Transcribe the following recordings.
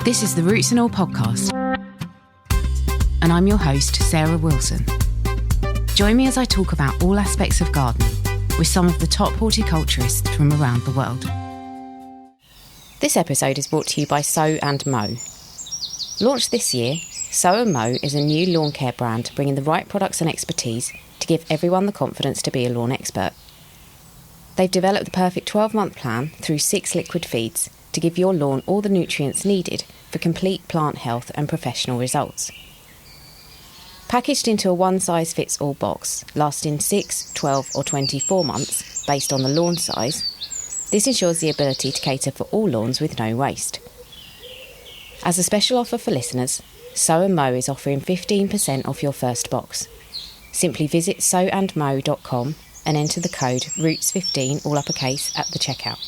This is the Roots and All podcast, and I'm your host, Sarah Wilson. Join me as I talk about all aspects of gardening with some of the top horticulturists from around the world. This episode is brought to you by Sow and Mow. Launched this year, Sow and Mow is a new lawn care brand bringing the right products and expertise to give everyone the confidence to be a lawn expert. They've developed the perfect 12-month plan through 6 liquid feeds to give your lawn all the nutrients needed for complete plant health and professional results. Packaged into a one-size-fits-all box, lasting 6, 12 or 24 months based on the lawn size, this ensures the ability to cater for all lawns with no waste. As a special offer for listeners, Sow and Mow is offering 15% off your first box. Simply visit sowandmow.com and enter the code ROOTS15, all uppercase, at the checkout.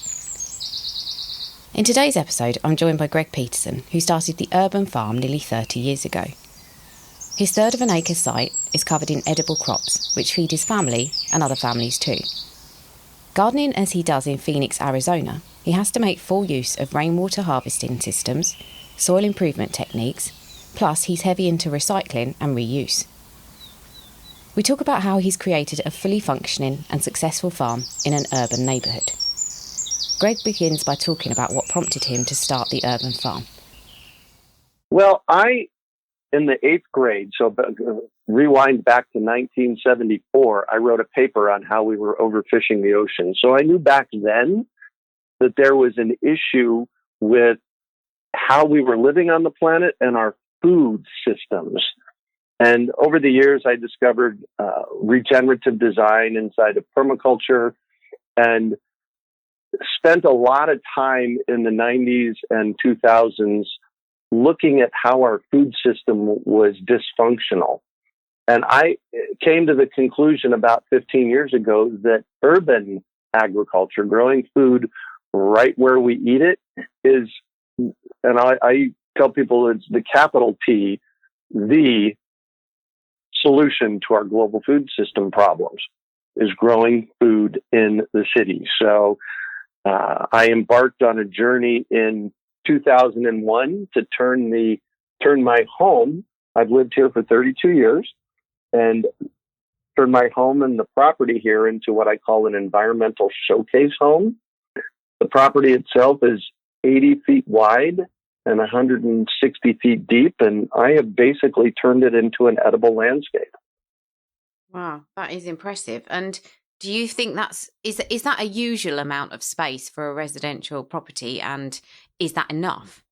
In today's episode, I'm joined by Greg Peterson, who started the urban farm nearly 30 years ago. His third of an acre site is covered in edible crops, which feed his family and other families too. Gardening as he does in Phoenix, Arizona, he has to make full use of rainwater harvesting systems, soil improvement techniques, plus he's heavy into recycling and reuse. We talk about how he's created a fully functioning and successful farm in an urban neighbourhood. Greg begins by talking about what prompted him to start the urban farm. Well, in the 8th grade, so rewind back to 1974, I wrote a paper on how we were overfishing the ocean. So I knew back then that there was an issue with how we were living on the planet and our food systems. And over the years, I discovered regenerative design inside of permaculture and spent a lot of time in the 90s and 2000s looking at how our food system was dysfunctional. And I came to the conclusion about 15 years ago that urban agriculture, growing food right where we eat it, is, and I tell people it's the capital T, the solution to our global food system problems, is growing food in the city. So I embarked on a journey in 2001 to turn my home. I've lived here for 32 years and turn my home and the property here into what I call an environmental showcase home. The property itself is 80 feet wide and 160 feet deep, and I have basically turned it into an edible landscape. Wow, that is impressive. And do you think is that a usual amount of space for a residential property, and is that enough?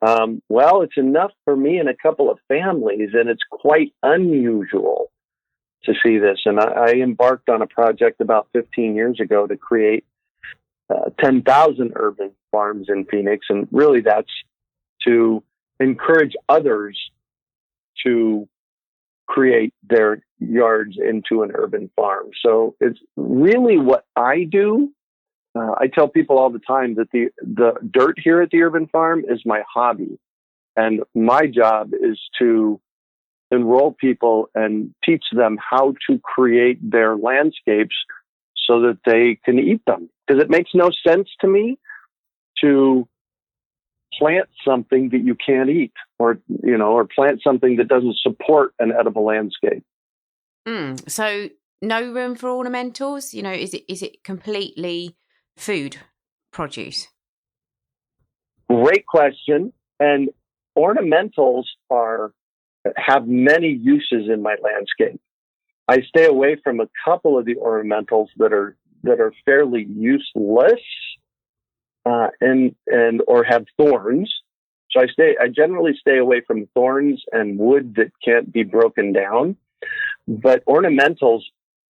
Well, it's enough for me and a couple of families, and it's quite unusual to see this. And I embarked on a project about 15 years ago to create 10,000 urban farms in Phoenix, and really that's to encourage others to create their yards into an urban farm. So it's really what I do. I tell people all the time that the dirt here at the urban farm is my hobby. And my job is to enroll people and teach them how to create their landscapes so that they can eat them. Because it makes no sense to me to plant something that you can't eat, or plant something that doesn't support an edible landscape. So no room for ornamentals? Is it completely food produce? Great question. And ornamentals have many uses in my landscape. I stay away from a couple of the ornamentals that are fairly useless and or have thorns. So I generally stay away from thorns and wood that can't be broken down. But ornamentals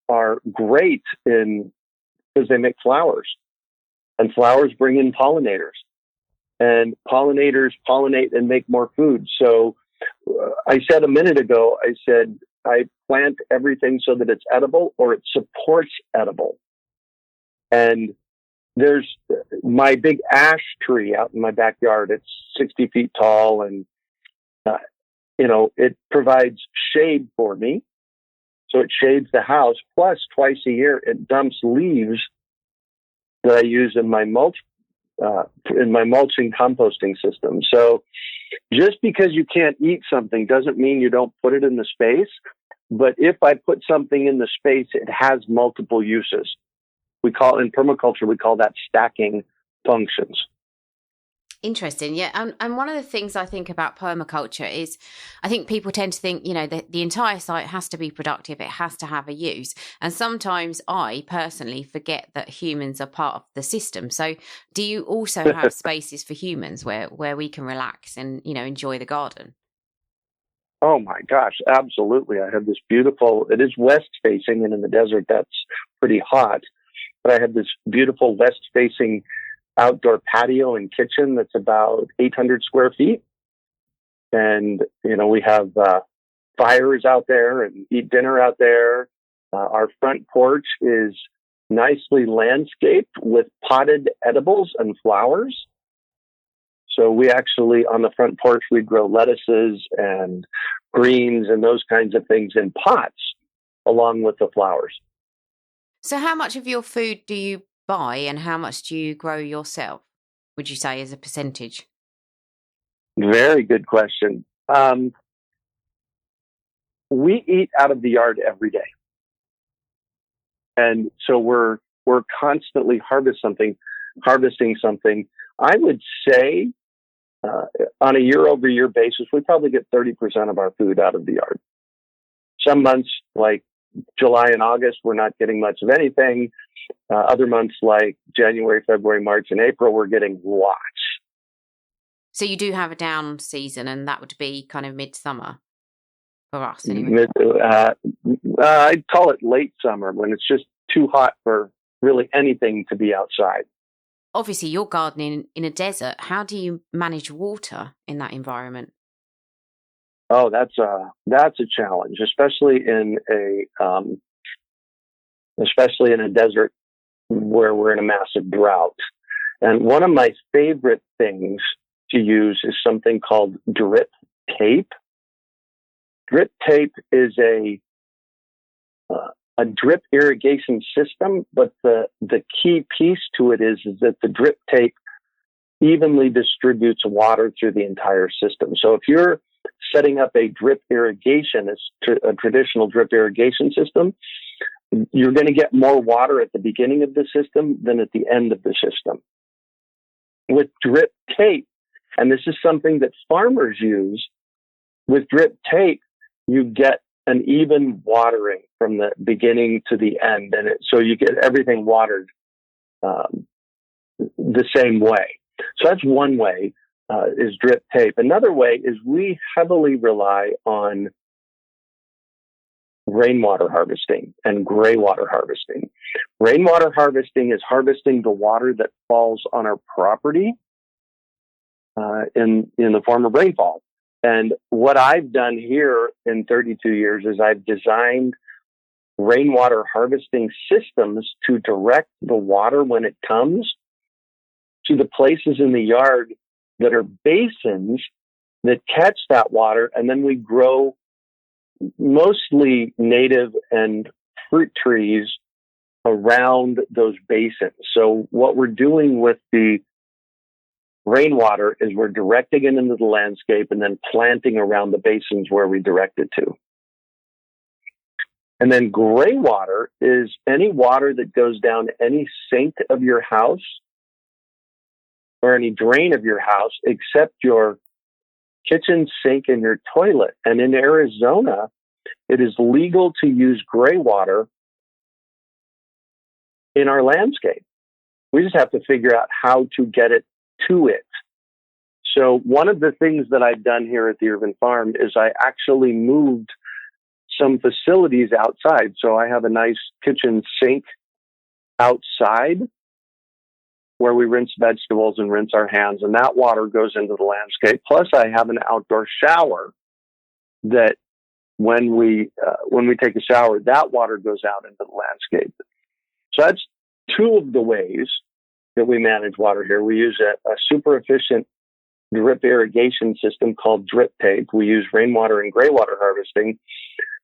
are great because they make flowers, and flowers bring in pollinators, and pollinators pollinate and make more food. So I said a minute ago, I plant everything so that it's edible or it supports edible. And there's my big ash tree out in my backyard. It's 60 feet tall, and it provides shade for me. So it shades the house. Plus, twice a year, it dumps leaves that I use in my mulch in my mulching composting system. So just because you can't eat something doesn't mean you don't put it in the space. But if I put something in the space, it has multiple uses. In permaculture, we call that stacking functions. Interesting. Yeah. And one of the things I think about permaculture is I think people tend to think, the entire site has to be productive. It has to have a use. And sometimes I personally forget that humans are part of the system. So do you also have spaces for humans where we can relax and, enjoy the garden? Oh my gosh, absolutely. I have this it is west facing, and in the desert that's pretty hot. But I have this beautiful west facing outdoor patio and kitchen that's about 800 square feet. And, we have fires out there and eat dinner out there. Our front porch is nicely landscaped with potted edibles and flowers. So we actually, on the front porch, we grow lettuces and greens and those kinds of things in pots along with the flowers. So how much of your food do you buy and how much do you grow yourself, would you say, as a percentage? Very good question. We eat out of the yard every day. And so we're constantly harvesting something. I would say on a year-over-year basis, we probably get 30% of our food out of the yard. Some months, like July and August, we're not getting much of anything. Other months like January, February, March, and April, we're getting lots. So you do have a down season, and that would be kind of midsummer for us anyway. I'd call it late summer when it's just too hot for really anything to be outside. Obviously, you're gardening in a desert. How do you manage water in that environment? Oh, that's a challenge, especially in a desert where we're in a massive drought. And one of my favorite things to use is something called drip tape. Drip tape is a drip irrigation system, but the key piece to it is that the drip tape evenly distributes water through the entire system. So if you're setting up a drip irrigation, a traditional drip irrigation system, you're going to get more water at the beginning of the system than at the end of the system. With drip tape, and this is something that farmers use, with drip tape, you get an even watering from the beginning to the end. And so you get everything watered the same way. So that's one way, is drip tape. Another way is we heavily rely on rainwater harvesting and graywater harvesting. Rainwater harvesting is harvesting the water that falls on our property in the form of rainfall. And what I've done here in 32 years is I've designed rainwater harvesting systems to direct the water when it comes to the places in the yard that are basins that catch that water, and then we grow mostly native and fruit trees around those basins. So what we're doing with the rainwater is we're directing it into the landscape and then planting around the basins where we direct it to. And then gray water is any water that goes down any sink of your house or any drain of your house except your kitchen sink and your toilet. And in Arizona, it is legal to use gray water in our landscape. We just have to figure out how to get it to it. So one of the things that I've done here at the Urban Farm is I actually moved some facilities outside. So I have a nice kitchen sink outside where we rinse vegetables and rinse our hands, and that water goes into the landscape. Plus, I have an outdoor shower that when we take a shower, that water goes out into the landscape. So that's two of the ways that we manage water here. We use a super efficient drip irrigation system called drip tape. We use rainwater and graywater harvesting.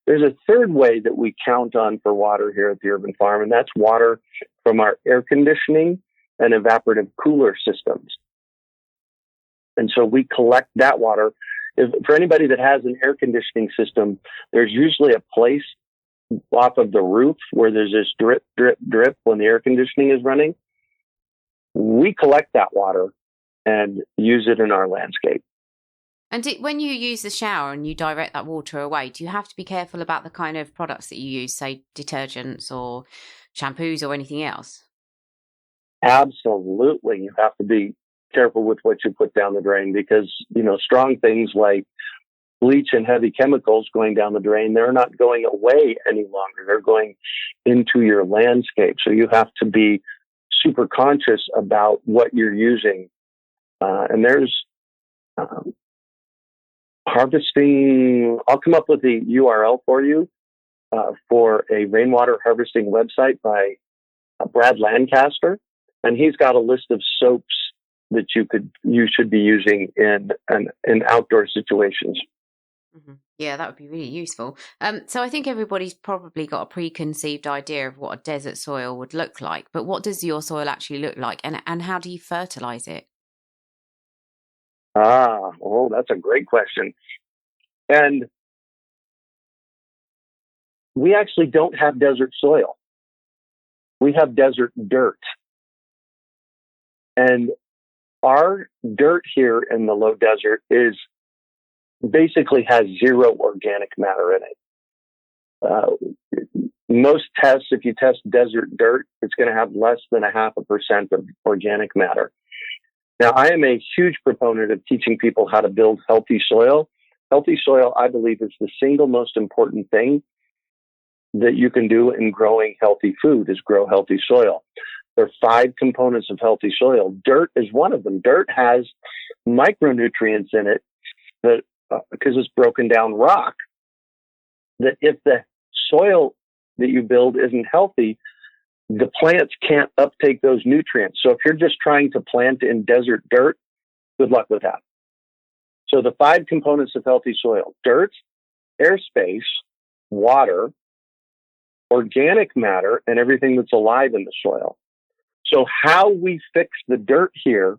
There's a third way that we count on for water here at the Urban Farm, and that's water from our air conditioning and evaporative cooler systems. And so we collect that water. For anybody that has an air conditioning system, there's usually a place off of the roof where there's this drip, drip, drip when the air conditioning is running. We collect that water and use it in our landscape. And when you use the shower and you direct that water away, do you have to be careful about the kind of products that you use, say detergents or shampoos or anything else? Absolutely. You have to be careful with what you put down the drain because, strong things like bleach and heavy chemicals going down the drain, they're not going away any longer. They're going into your landscape. So you have to be super conscious about what you're using. And there's harvesting. I'll come up with the URL for you for a rainwater harvesting website by Brad Lancaster. And he's got a list of soaps that you should be using in outdoor situations. Mm-hmm. Yeah, that would be really useful. So I think everybody's probably got a preconceived idea of what a desert soil would look like. But what does your soil actually look like, and how do you fertilize it? That's a great question. And we actually don't have desert soil. We have desert dirt. And our dirt here in the low desert basically has zero organic matter in it. Most tests, if you test desert dirt, it's going to have less than 0.5% of organic matter. Now, I am a huge proponent of teaching people how to build healthy soil. Healthy soil, I believe, is the single most important thing that you can do in growing healthy food is grow healthy soil. There are 5 components of healthy soil. Dirt is one of them. Dirt has micronutrients in it that, because it's broken down rock, that if the soil that you build isn't healthy, the plants can't uptake those nutrients. So if you're just trying to plant in desert dirt, good luck with that. So the 5 components of healthy soil: dirt, airspace, water, organic matter, and everything that's alive in the soil. So how we fix the dirt here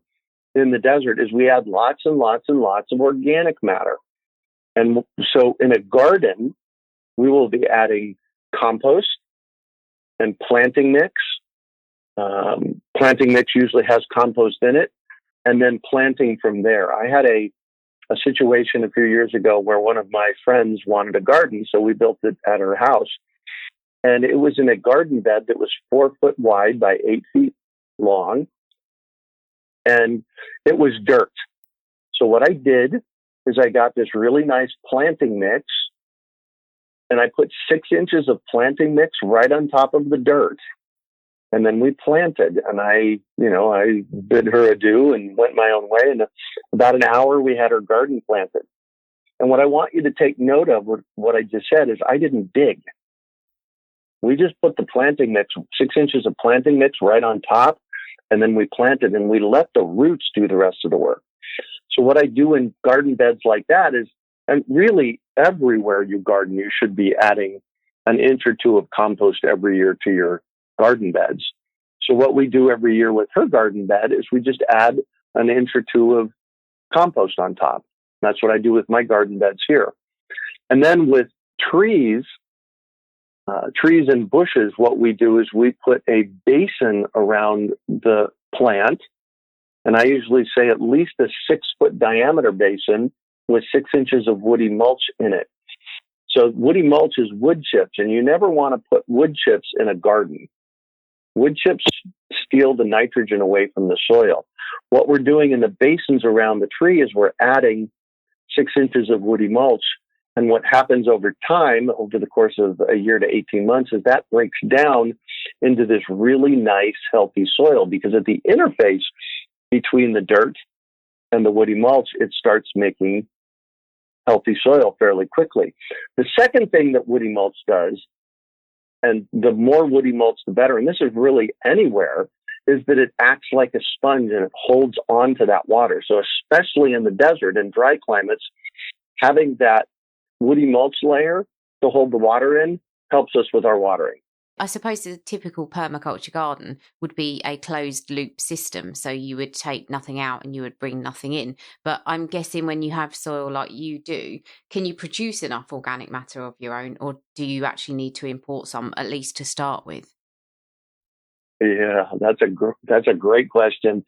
in the desert is we add lots and lots and lots of organic matter. And so in a garden, we will be adding compost and planting mix. Planting mix usually has compost in it, and then planting from there. I had a situation a few years ago where one of my friends wanted a garden, so we built it at her house. And it was in a garden bed that was 4 foot wide by 8 feet long. And it was dirt. So what I did is I got this really nice planting mix and I put 6 inches of planting mix right on top of the dirt. And then we planted, and I bid her adieu and went my own way. And about an hour, we had her garden planted. And what I want you to take note of, what I just said, is I didn't dig. We just put the planting mix, 6 inches of planting mix right on top, and then we planted, and we let the roots do the rest of the work. So what I do in garden beds like that is, and really everywhere you garden, you should be adding an inch or 2 of compost every year to your garden beds. So what we do every year with her garden bed is we just add an inch or 2 of compost on top. That's what I do with my garden beds here. And then with trees and bushes, what we do is we put a basin around the plant. And I usually say at least a 6-foot diameter basin with 6 inches of woody mulch in it. So woody mulch is wood chips, and you never want to put wood chips in a garden. Wood chips steal the nitrogen away from the soil. What we're doing in the basins around the tree is we're adding 6 inches of woody mulch. And what happens over time, over the course of a year to 18 months, is that breaks down into this really nice, healthy soil. Because at the interface between the dirt and the woody mulch, it starts making healthy soil fairly quickly. The second thing that woody mulch does, and the more woody mulch, the better, and this is really anywhere, is that it acts like a sponge and it holds on to that water. So especially in the desert and dry climates, having that woody mulch layer to hold the water in helps us with our watering. I suppose the typical permaculture garden would be a closed loop system. So you would take nothing out and you would bring nothing in. But I'm guessing when you have soil like you do, can you produce enough organic matter of your own, or do you actually need to import some, at least to start with? Yeah, that's a great question.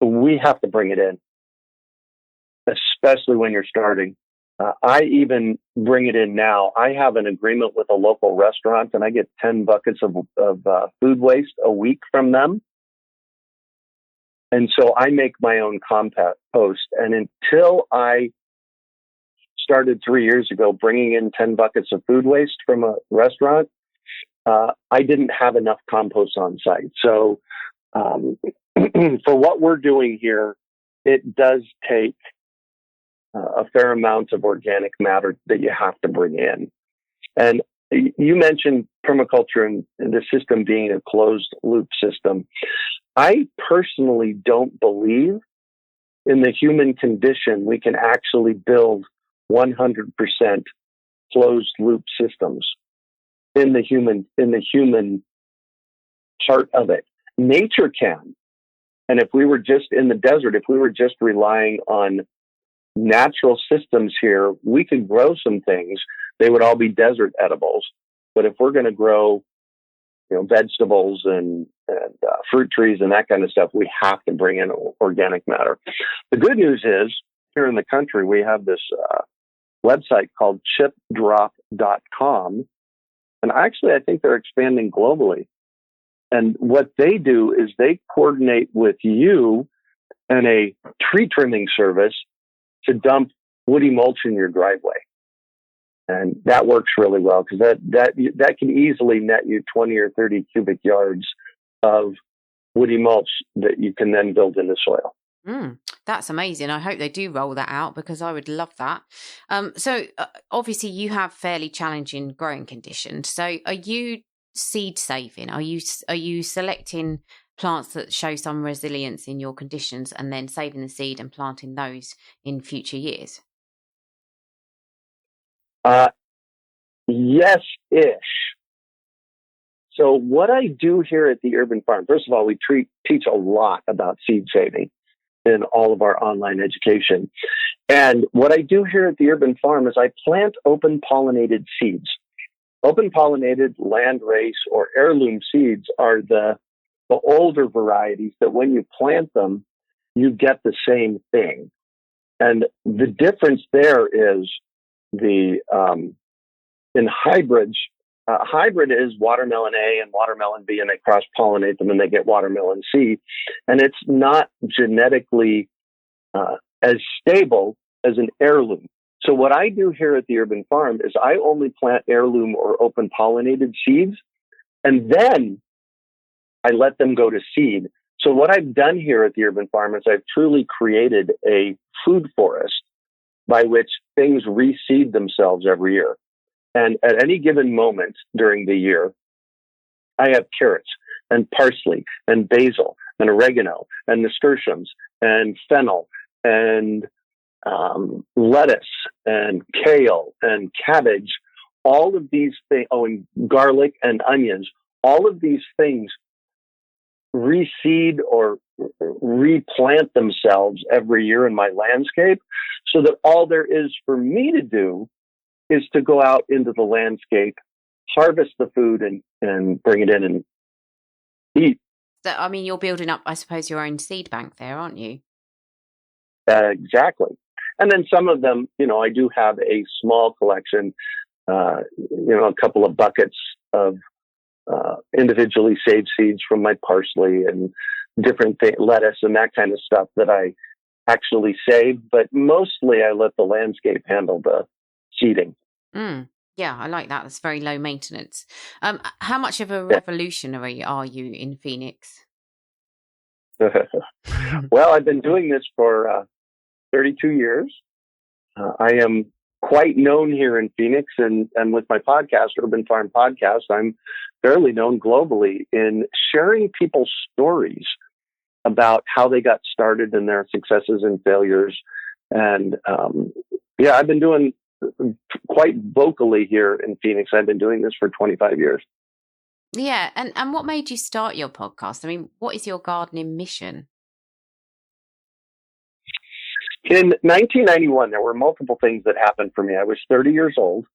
We have to bring it in, especially when you're starting. I even bring it in now. I have an agreement with a local restaurant, and I get 10 buckets of food waste a week from them. And so I make my own compost. And until I started 3 years ago bringing in 10 buckets of food waste from a restaurant, I didn't have enough compost on site. So for what we're doing here, it does take a fair amount of organic matter that you have to bring in. And you mentioned permaculture and the system being a closed loop system. I personally don't believe in the human condition we can actually build 100% closed loop systems in the human part of it. Nature can. And if we were just in the desert, if we were just relying on natural systems here, we could grow some things. They would all be desert edibles. But if we're going to grow, vegetables and fruit trees and that kind of stuff, we have to bring in organic matter. The good news is, here in the country, we have this website called chipdrop.com. And actually, I think they're expanding globally. And what they do is they coordinate with you and a tree trimming service to dump woody mulch in your driveway. And that works really well because that can easily net you 20 or 30 cubic yards of woody mulch that you can then build in the soil. That's amazing. I hope they do roll that out because I would love that. So obviously you have fairly challenging growing conditions. So are you seed saving? Are you selecting plants that show some resilience in your conditions and then saving the seed and planting those in future years? Yes-ish. So what I do here at the Urban Farm, first of all, we teach a lot about seed saving in all of our online education. And what I do here at the Urban Farm is I plant open pollinated seeds. Open pollinated, landrace, or heirloom seeds are the older varieties that when you plant them, you get the same thing. And the difference there is in hybrids, hybrid is watermelon A and watermelon B, and they cross-pollinate them and they get watermelon C. And it's not genetically as stable as an heirloom. So what I do here at the Urban Farm is I only plant heirloom or open pollinated seeds, and then I let them go to seed. So what I've done here at the Urban Farm is I've truly created a food forest by which things reseed themselves every year. And at any given moment during the year, I have carrots and parsley and basil and oregano and nasturtiums and fennel and lettuce and kale and cabbage, all of these things, and garlic and onions, all of these things reseed or replant themselves every year in my landscape, so that all there is for me to do is to go out into the landscape, harvest the food and bring it in and eat. So, I mean, you're building up, I suppose, your own seed bank there, aren't you? Exactly. And then some of them, I do have a small collection, a couple of buckets of individually saved seeds from my parsley and different lettuce and that kind of stuff that I actually save. But mostly I let the landscape handle the seeding. Yeah, I like that. That's very low maintenance. How much of a revolutionary are you in Phoenix? Well, I've been doing this for 32 years. I am quite known here in Phoenix, and with my podcast, Urban Farm Podcast, I'm fairly known globally in sharing people's stories about how they got started and their successes and failures. And I've been doing quite vocally here in Phoenix. I've been doing this for 25 years. Yeah. And what made you start your podcast? I mean, what is your gardening mission? In 1991, there were multiple things that happened for me. I was 30 years old,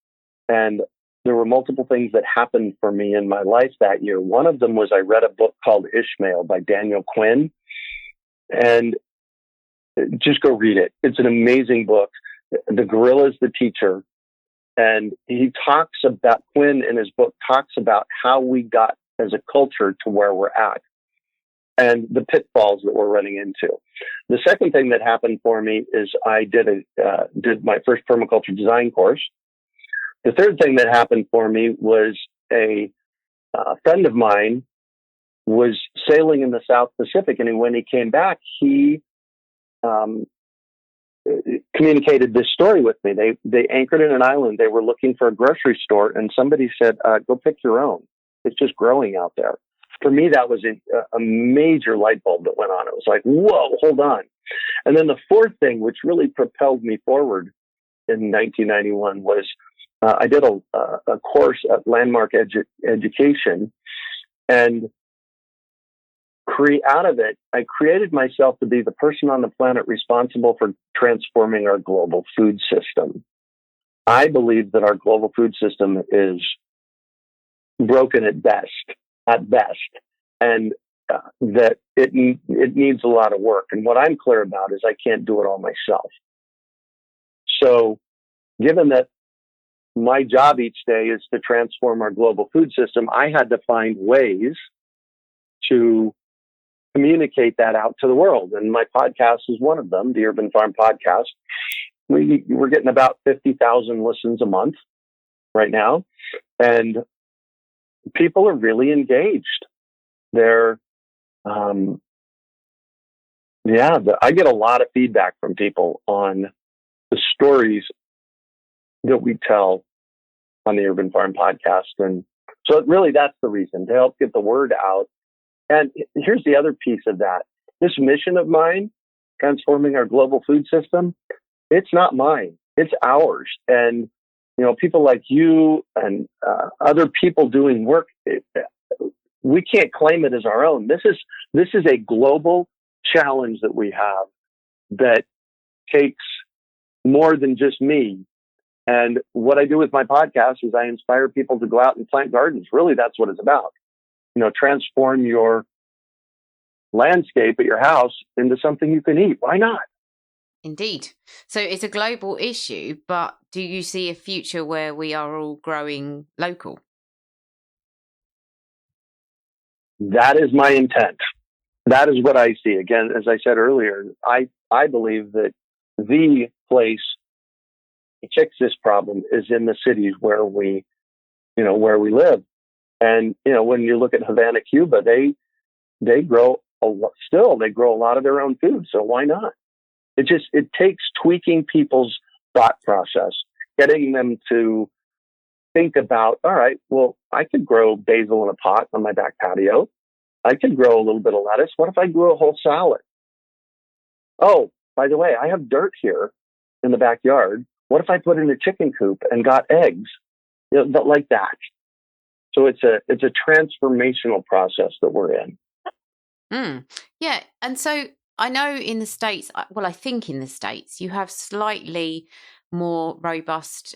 and there were multiple things that happened for me in my life that year. One of them was I read a book called Ishmael by Daniel Quinn, and just go read it. It's an amazing book. The gorilla is the teacher, and Quinn in his book talks about how we got as a culture to where we're at and the pitfalls that we're running into. The second thing that happened for me is I did my first permaculture design course. The third thing that happened for me was a friend of mine was sailing in the South Pacific, and when he came back, he communicated this story with me. They anchored in an island. They were looking for a grocery store, and somebody said, "Go pick your own. It's just growing out there." For me, that was a major light bulb that went on. It was like, whoa, hold on. And then the fourth thing, which really propelled me forward in 1991, was I did a course at Landmark Education, and out of it, I created myself to be the person on the planet responsible for transforming our global food system. I believe that our global food system is broken at best, and that it needs a lot of work. And what I'm clear about is I can't do it all myself. So given that my job each day is to transform our global food system, I had to find ways to communicate that out to the world. And my podcast is one of them, the Urban Farm Podcast. We're getting about 50,000 listens a month right now. And people are really engaged. They're, I get a lot of feedback from people on the stories that we tell on the Urban Farm Podcast. And so really that's the reason, to help get the word out. And here's the other piece of that. This mission of mine, transforming our global food system, it's not mine. It's ours. And, people like you and other people doing work, we can't claim it as our own. This is a global challenge that we have that takes more than just me. And what I do with my podcast is I inspire people to go out and plant gardens. Really, that's what it's about. Transform your landscape at your house into something you can eat. Why not? Indeed. So it's a global issue, but do you see a future where we are all growing local? That is my intent. That is what I see. Again, as I said earlier, I believe that the place to fix this problem is in the cities where we live. And, when you look at Havana, Cuba, they grow a lot of their own food. So why not? It takes tweaking people's thought process, getting them to think about, all right, well, I could grow basil in a pot on my back patio. I could grow a little bit of lettuce. What if I grew a whole salad? Oh, by the way, I have dirt here in the backyard. What if I put in a chicken coop and got eggs? Like that. So it's a transformational process that we're in. Yeah. And so I know in the States, I think in the States, you have slightly more robust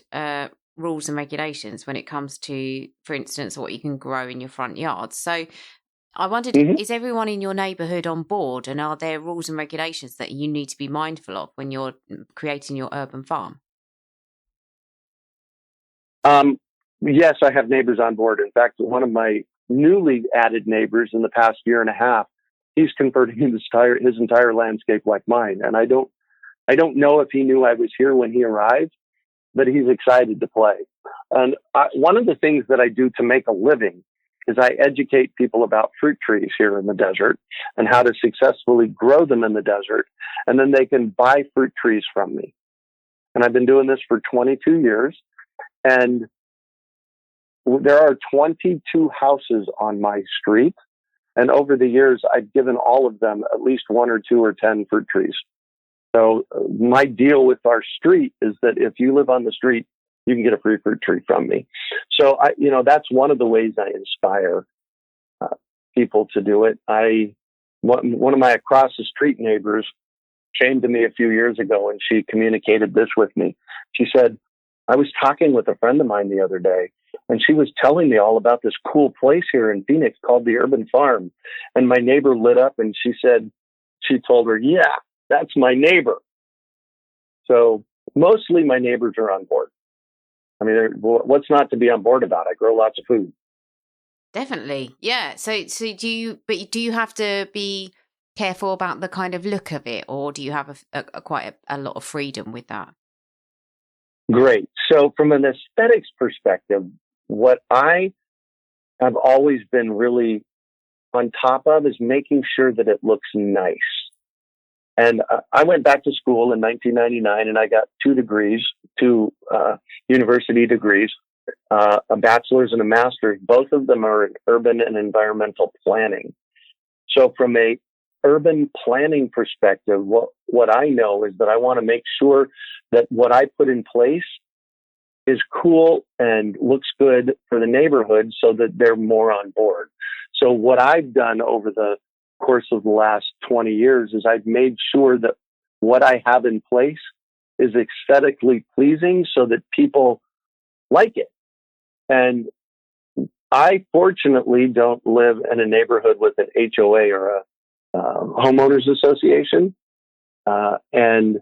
rules and regulations when it comes to, for instance, what you can grow in your front yard. So I wondered, is everyone in your neighbourhood on board, and are there rules and regulations that you need to be mindful of when you're creating your urban farm? Yes, I have neighbors on board. In fact, one of my newly added neighbors in the past year and a half, he's converting his entire landscape like mine. And I don't know if he knew I was here when he arrived, but he's excited to play. And one of the things that I do to make a living is I educate people about fruit trees here in the desert and how to successfully grow them in the desert. And then they can buy fruit trees from me. And I've been doing this for 22 years. And there are 22 houses on my street. And over the years, I've given all of them at least 1 or 2 or 10 fruit trees. So my deal with our street is that if you live on the street, you can get a free fruit tree from me. So that's one of the ways I inspire people to do it. One of my across the street neighbors came to me a few years ago, and she communicated this with me. She said, I was talking with a friend of mine the other day, and she was telling me all about this cool place here in Phoenix called the Urban Farm. And my neighbor lit up, and she told her, yeah, that's my neighbor. So mostly my neighbors are on board. I mean, what's not to be on board about? I grow lots of food. Definitely. Yeah. So do you have to be careful about the kind of look of it, or do you have quite a lot of freedom with that? Great. So from an aesthetics perspective, what I have always been really on top of is making sure that it looks nice. And I went back to school in 1999, and I got two university degrees, a bachelor's and a master's. Both of them are in urban and environmental planning. So from a urban planning perspective, what I know is that I want to make sure that what I put in place is cool and looks good for the neighborhood so that they're more on board. So what I've done over the course of the last 20 years is I've made sure that what I have in place is aesthetically pleasing so that people like it. And I fortunately don't live in a neighborhood with an HOA or a homeowners association. And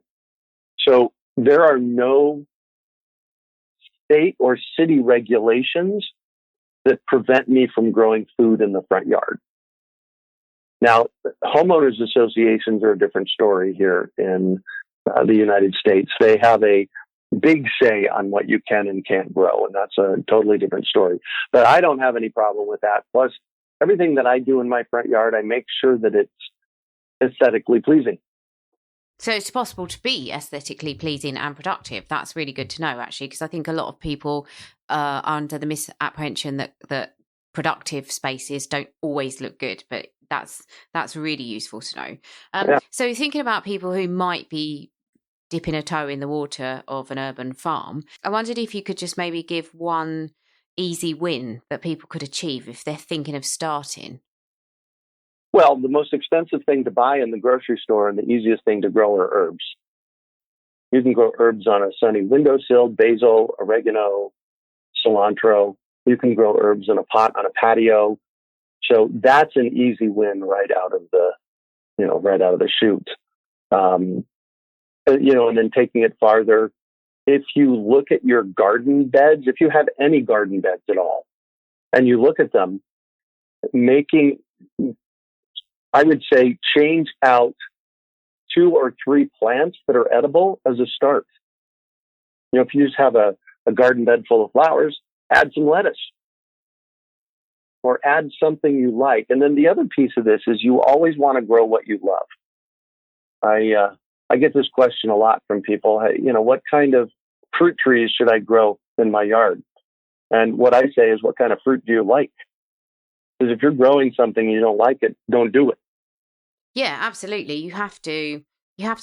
so there are no state or city regulations that prevent me from growing food in the front yard. Now, homeowners associations are a different story here in the United States. They have a big say on what you can and can't grow, and that's a totally different story. But I don't have any problem with that. Plus, everything that I do in my front yard, I make sure that it's aesthetically pleasing. So it's possible to be aesthetically pleasing and productive. That's really good to know, actually, because I think a lot of people are under the misapprehension that productive spaces don't always look good, but that's really useful to know. Yeah. So thinking about people who might be dipping a toe in the water of an urban farm, I wondered if you could just maybe give one easy win that people could achieve if they're thinking of starting. Well, the most expensive thing to buy in the grocery store and the easiest thing to grow are herbs. You can grow herbs on a sunny windowsill, basil, oregano, cilantro. You can grow herbs in a pot on a patio. So that's an easy win right out of the chute. And then taking it farther, if you look at your garden beds, if you have any garden beds at all, and you look at them, I would say change out 2 or 3 plants that are edible as a start. If you just have a garden bed full of flowers, add some lettuce or add something you like. And then the other piece of this is you always want to grow what you love. I get this question a lot from people. Hey, what kind of fruit trees should I grow in my yard? And what I say is, what kind of fruit do you like? Because if you're growing something and you don't like it, don't do it. Yeah, absolutely. You have to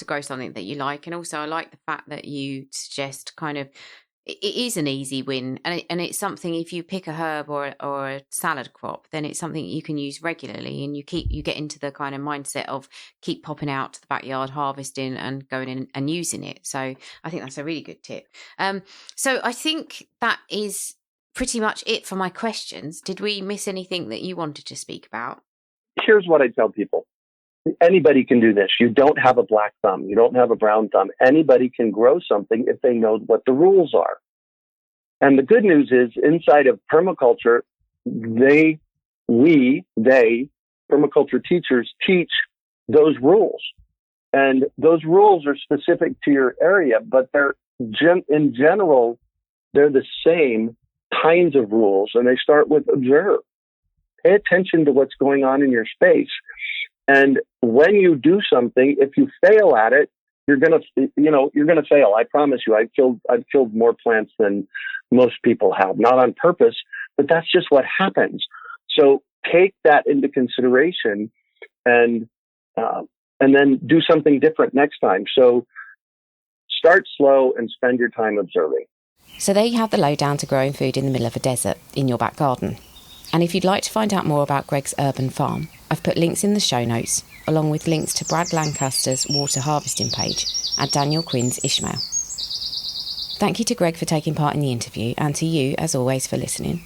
grow something that you like. And also I like the fact that you suggest kind of, it is an easy win. And it's something, if you pick a herb or a salad crop, then it's something you can use regularly, and you get into the kind of mindset of keep popping out to the backyard, harvesting and going in and using it. So I think that's a really good tip. So I think that is pretty much it for my questions. Did we miss anything that you wanted to speak about? Here's what I tell people. Anybody can do this. You don't have a black thumb. You don't have a brown thumb. Anybody can grow something if they know what the rules are. And the good news is, inside of permaculture, permaculture teachers teach those rules. And those rules are specific to your area, but in general, they're the same kinds of rules. And they start with observe. Pay attention to what's going on in your space. And when you do something, if you fail at it, you're gonna fail. I promise you. I've killed more plants than most people have, not on purpose, but that's just what happens. So take that into consideration, and and then do something different next time. So start slow and spend your time observing. So there you have the lowdown to growing food in the middle of a desert in your back garden. And if you'd like to find out more about Greg's urban farm, I've put links in the show notes, along with links to Brad Lancaster's water harvesting page and Daniel Quinn's Ishmael. Thank you to Greg for taking part in the interview, and to you, as always, for listening.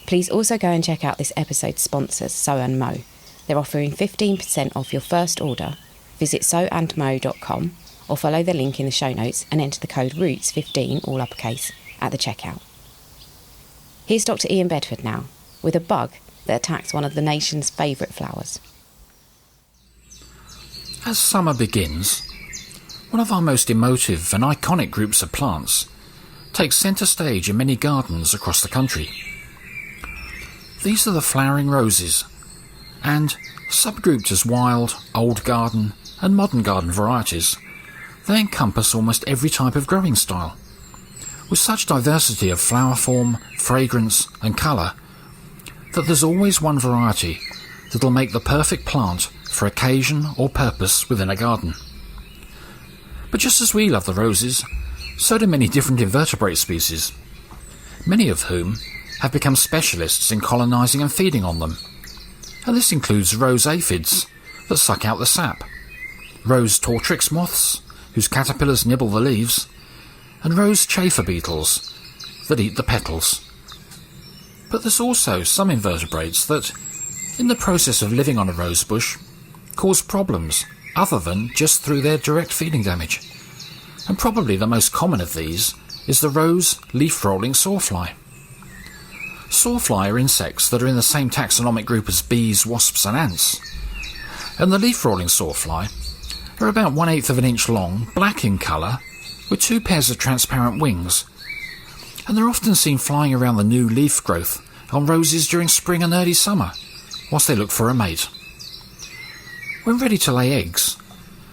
Please also go and check out this episode's sponsors, So and Mo. They're offering 15% off your first order. Visit soandmo.com or follow the link in the show notes and enter the code ROOTS15, all uppercase, at the checkout. Here's Dr. Ian Bedford now, with a bug that attacks one of the nation's favourite flowers. As summer begins, one of our most emotive and iconic groups of plants takes centre stage in many gardens across the country. These are the flowering roses, and subgrouped as wild, old garden and modern garden varieties, they encompass almost every type of growing style. With such diversity of flower form, fragrance and colour, that there's always one variety that'll make the perfect plant for occasion or purpose within a garden. But just as we love the roses, so do many different invertebrate species, many of whom have become specialists in colonising and feeding on them. And this includes rose aphids that suck out the sap, rose tortrix moths whose caterpillars nibble the leaves, and rose chafer beetles that eat the petals. But there's also some invertebrates that, in the process of living on a rose bush, cause problems other than just through their direct feeding damage. And probably the most common of these is the rose leaf-rolling sawfly. Sawfly are insects that are in the same taxonomic group as bees, wasps and ants. And the leaf-rolling sawfly are about 1/8 of an inch long, black in colour, with 2 pairs of transparent wings. And they're often seen flying around the new leaf growth on roses during spring and early summer, whilst they look for a mate. When ready to lay eggs,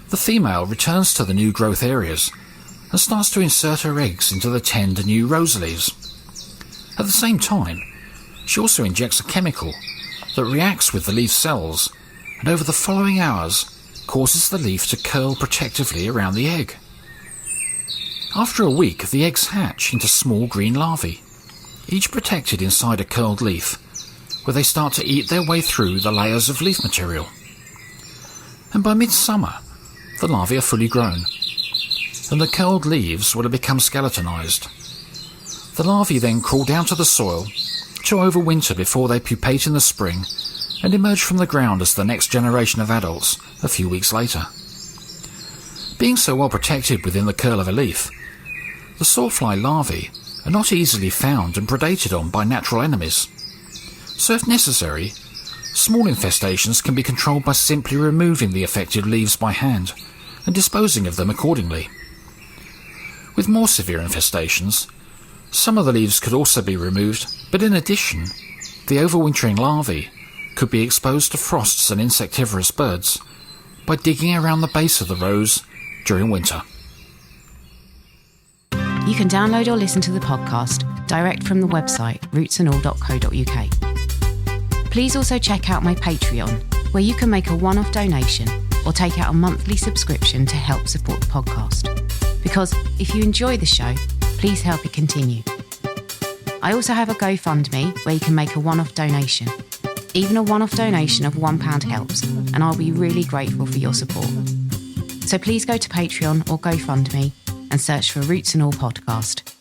the female returns to the new growth areas and starts to insert her eggs into the tender new rose leaves. At the same time, she also injects a chemical that reacts with the leaf cells and over the following hours causes the leaf to curl protectively around the egg. After a week, the eggs hatch into small green larvae, each protected inside a curled leaf, where they start to eat their way through the layers of leaf material. And by midsummer, the larvae are fully grown, and the curled leaves will have become skeletonized. The larvae then crawl down to the soil to overwinter before they pupate in the spring and emerge from the ground as the next generation of adults a few weeks later. Being so well protected within the curl of a leaf, the sawfly larvae are not easily found and predated on by natural enemies. So if necessary, small infestations can be controlled by simply removing the affected leaves by hand and disposing of them accordingly. With more severe infestations, some of the leaves could also be removed, but in addition, the overwintering larvae could be exposed to frosts and insectivorous birds by digging around the base of the rose during winter. You can download or listen to the podcast direct from the website rootsandall.co.uk. Please also check out my Patreon, where you can make a one-off donation or take out a monthly subscription to help support the podcast. Because if you enjoy the show, please help it continue. I also have a GoFundMe where you can make a one-off donation. Even a one-off donation of £1 helps, and I'll be really grateful for your support. So please go to Patreon or GoFundMe and search for Roots and All Podcast.